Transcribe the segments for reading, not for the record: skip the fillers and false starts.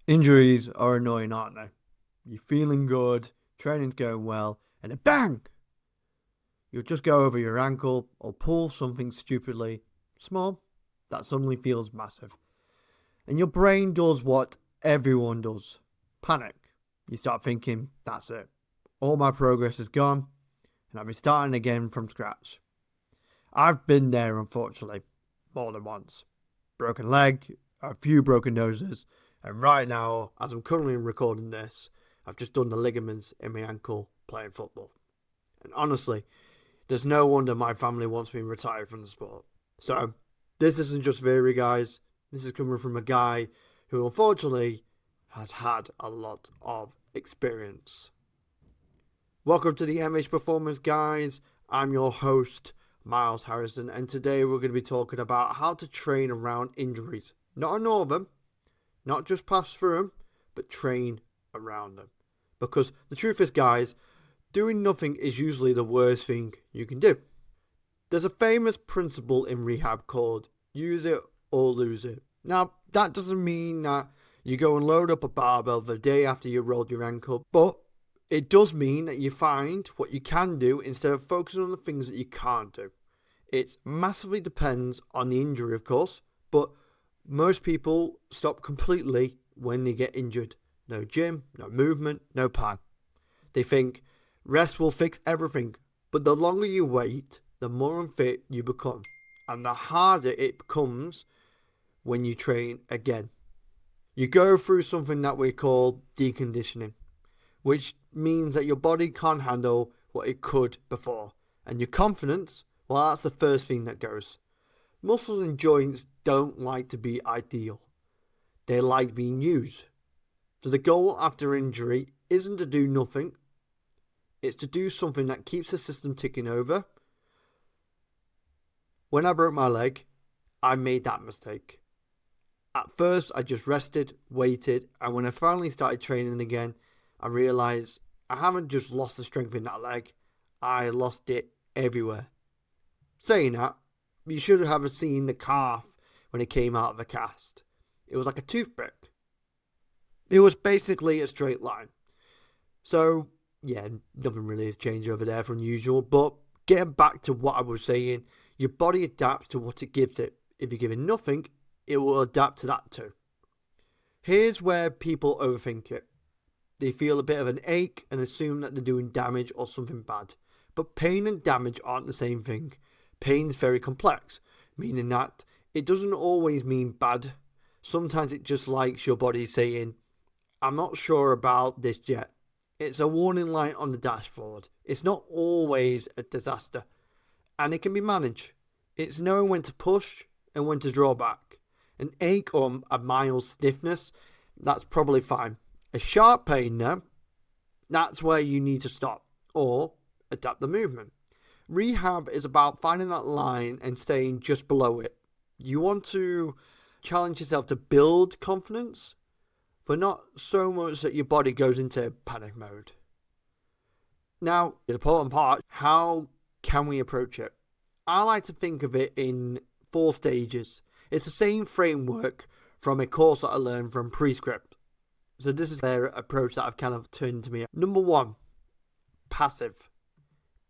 Injuries are annoying, aren't they? You're feeling good, training's going well, and then bang! You'll just go over your ankle or pull something stupidly small that suddenly feels massive. And your brain does what everyone does: panic. You start thinking, that's it. All my progress is gone, and I'll be starting again from scratch. I've been there, unfortunately, more than once. Broken leg, a few broken noses, and right now, as I'm currently recording this, I've just done the ligaments in my ankle playing football. And honestly, there's no wonder my family wants me retired from the sport. So, this isn't just theory, guys. This is coming from a guy who unfortunately has had a lot of experience. Welcome to the MH Performance, guys. I'm your host, Miles Harrison, and today we're going to be talking about how to train around injuries. Not ignore them, not just pass through them, but train around them. Because the truth is, guys, doing nothing is usually the worst thing you can do. There's a famous principle in rehab called use it or lose it. Now, that doesn't mean that you go and load up a barbell the day after you rolled your ankle, but it does mean that you find what you can do instead of focusing on the things that you can't do. It massively depends on the injury, of course, but most people stop completely when they get injured. No gym, no movement, no pan. They think rest will fix everything, but the longer you wait, the more unfit you become, and the harder it becomes when you train again. You go through something that we call deconditioning, which means that your body can't handle what it could before, and your confidence, well, that's the first thing that goes. Muscles and joints don't like to be ideal. They like being used. So the goal after injury isn't to do nothing. It's to do something that keeps the system ticking over. When I broke my leg, I made that mistake. At first, I just rested, waited, and when I finally started training again, I realised I haven't just lost the strength in that leg, I lost it everywhere. Saying that, you should have seen the calf when it came out of the cast. It was like a toothpick. It was basically a straight line. So, yeah, nothing really has changed over there from usual, but getting back to what I was saying, your body adapts to what it gives it. If you give it nothing, it will adapt to that too. Here's where people overthink it. They feel a bit of an ache and assume that they're doing damage or something bad. But pain and damage aren't the same thing. Pain is very complex, meaning that it doesn't always mean bad. Sometimes it just likes your body saying, I'm not sure about this yet. It's a warning light on the dashboard. It's not always a disaster. And it can be managed. It's knowing when to push and when to draw back. An ache or a mild stiffness, that's probably fine. A sharp pain now, that's where you need to stop or adapt the movement. Rehab is about finding that line and staying just below it. You want to challenge yourself to build confidence, but not so much that your body goes into panic mode. Now, the important part, how can we approach it? I like to think of it in 4 stages. It's the same framework from a course that I learned from Prescript. So this is their approach that I've kind of turned to me. Number 1, passive.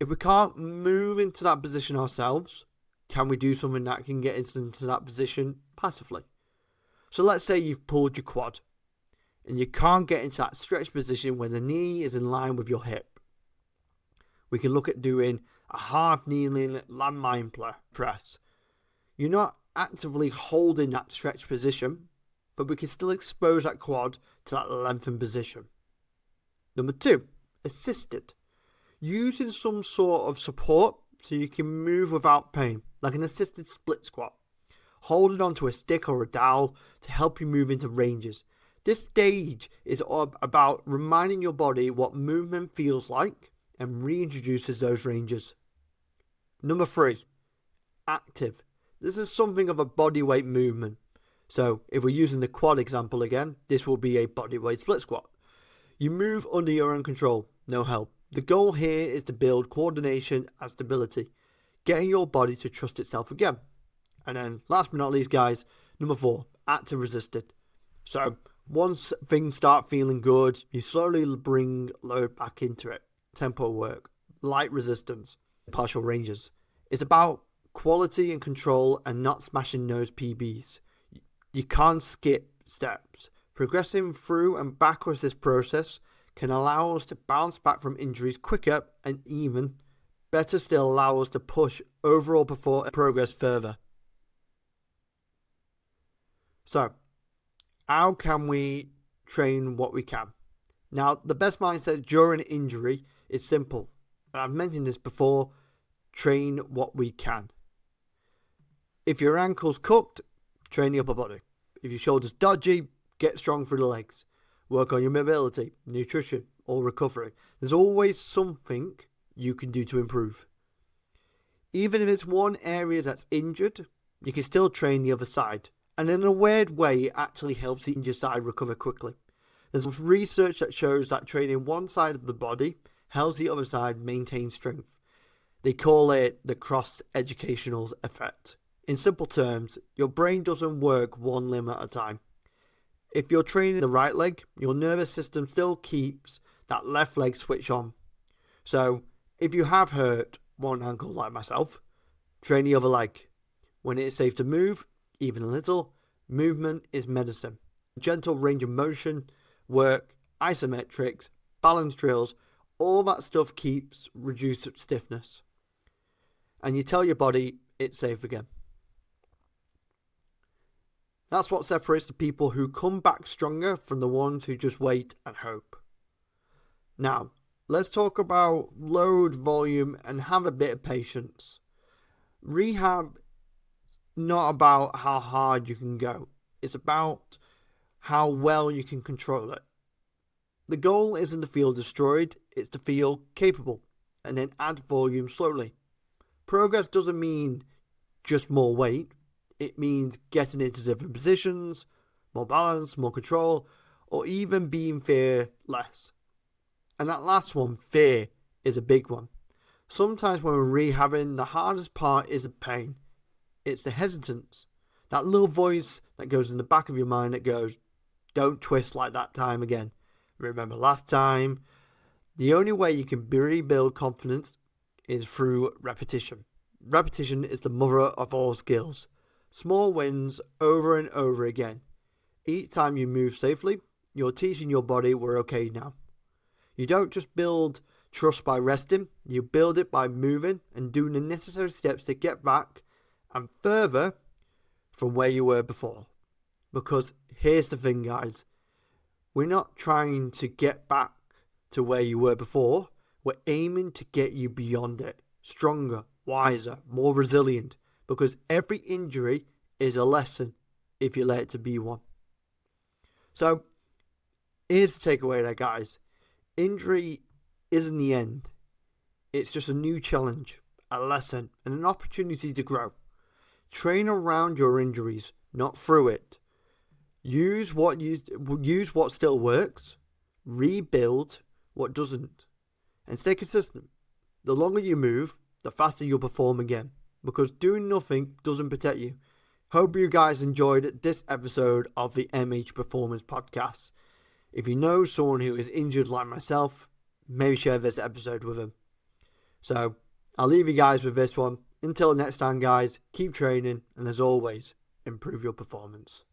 If we can't move into that position ourselves, can we do something that can get us into that position passively? So let's say you've pulled your quad and you can't get into that stretch position where the knee is in line with your hip. We can look at doing a half kneeling landmine press. You're not actively holding that stretch position, but we can still expose that quad to that lengthened position. Number 2, assisted. Using some sort of support so you can move without pain, like an assisted split squat. Holding onto a stick or a dowel to help you move into ranges. This stage is about reminding your body what movement feels like and reintroduces those ranges. Number 3, active. This is something of a bodyweight movement. So if we're using the quad example again, this will be a bodyweight split squat. You move under your own control, no help. The goal here is to build coordination and stability, getting your body to trust itself again. And then last but not least, guys, number 4, active resisted. So Once things start feeling good, you slowly bring load back into it. Tempo work, light resistance, partial ranges. It's about quality and control and not smashing those PBs. You can't skip steps. Progressing through and backwards this process can allow us to bounce back from injuries quicker and even better still allow us to push overall progress further. So, how can we train what we can? Now, the best mindset during injury is simple. I've mentioned this before. Train what we can. If your ankle's cooked, train the upper body. If your shoulder's dodgy, get strong through the legs. Work on your mobility, nutrition, or recovery. There's always something you can do to improve. Even if it's one area that's injured, you can still train the other side. And in a weird way, it actually helps the injured side recover quickly. There's research that shows that training one side of the body helps the other side maintain strength. They call it the cross-educational effect. In simple terms, your brain doesn't work one limb at a time. If you're training the right leg, your nervous system still keeps that left leg switch on. So, if you have hurt one ankle like myself, train the other leg. When it is safe to move, even a little, movement is medicine. Gentle range of motion, work, isometrics, balance drills, all that stuff keeps reduced stiffness. And you tell your body it's safe again. That's what separates the people who come back stronger from the ones who just wait and hope. Now, let's talk about load, volume, and have a bit of patience. Rehab, not about how hard you can go. It's about how well you can control it. The goal isn't to feel destroyed, it's to feel capable, and then add volume slowly. Progress doesn't mean just more weight. It means getting into different positions, more balance, more control, or even being fearless. And that last one, fear, is a big one. Sometimes when we're rehabbing, the hardest part is the pain. It's the hesitance. That little voice that goes in the back of your mind that goes, don't twist like that time again. Remember last time. The only way you can rebuild confidence is through repetition. Repetition is the mother of all skills. Small wins over and over again. Each time you move safely, you're teaching your body we're okay now. You don't just build trust by resting, you build it by moving and doing the necessary steps to get back and further from where you were before. Because here's the thing, guys. We're not trying to get back to where you were before. We're aiming to get you beyond it. Stronger, wiser, more resilient. Because every injury is a lesson if you let it to be one. So, here's the takeaway there, guys. Injury isn't the end. It's just a new challenge, a lesson, and an opportunity to grow. Train around your injuries, not through it. Use what still works. Rebuild what doesn't. And stay consistent. The longer you move, the faster you'll perform again. Because doing nothing doesn't protect you. Hope you guys enjoyed this episode of the MH Performance Podcast. If you know someone who is injured like myself, maybe share this episode with them. So, I'll leave you guys with this one. Until next time, guys, keep training, and as always, improve your performance.